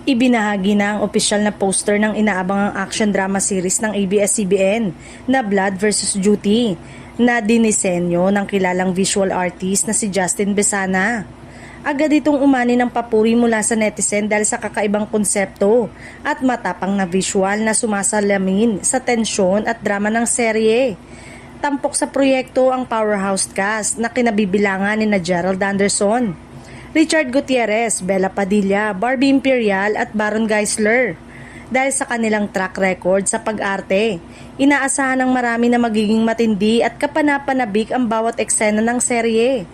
Ibinahagi na ang opisyal na poster ng inaabangang action drama series ng ABS-CBN na Blood vs. Duty na dinisenyo ng kilalang visual artist na si Justin Besana. Agad itong umani ng papuri mula sa netizen dahil sa kakaibang konsepto at matapang na visual na sumasalamin sa tensyon at drama ng serye. Tampok sa proyekto ang powerhouse cast na kinabibilangan ni Gerald Anderson, Richard Gutierrez, Bella Padilla, Barbie Imperial at Baron Geisler. Dahil sa kanilang track record sa pag-arte, inaasahan ng marami na magiging matindi at kapanapanabik ang bawat eksena ng serye.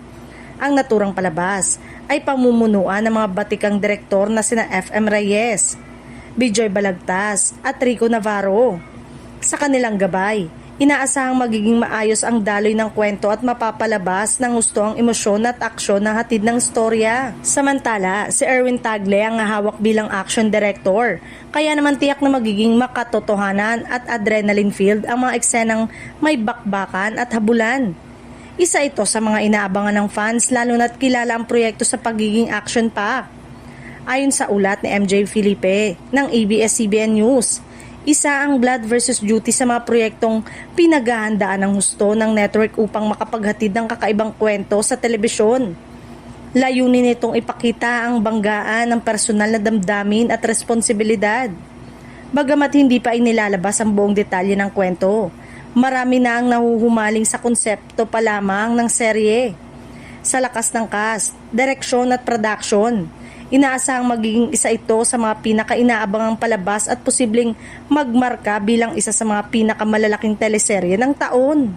Ang naturang palabas ay pamumunuan ng mga batikang direktor na sina F.M. Reyes, Bijoy Balagtas at Rico Navarro. Sa kanilang gabay, inaasahang magiging maayos ang daloy ng kwento at mapapalabas ng gusto ang emosyon at aksyon na hatid ng storya. Samantala, si Erwin Tagle ang hawak bilang action director, kaya naman tiyak na magiging makatotohanan at adrenaline filled ang mga eksenang may bakbakan at habulan. Isa ito sa mga inaabangan ng fans lalo na't kilala ang proyekto sa pagiging action pack. Ayon sa ulat ni MJ Felipe ng ABS-CBN News, isa ang Blood vs. Duty sa mga proyektong pinaghahandaan ng husto ng network upang makapaghatid ng kakaibang kwento sa telebisyon. Layunin nitong ipakita ang banggaan ng personal na damdamin at responsibilidad. Bagamat hindi pa inilalabas ang buong detalye ng kwento, marami na ang nahuhumaling sa konsepto pa lamang ng serye. Sa lakas ng cast, direksyon at production, inaasahang magiging isa ito sa mga pinaka-inaabangang palabas at posibleng magmarka bilang isa sa mga pinakamalalaking teleserye ng taon.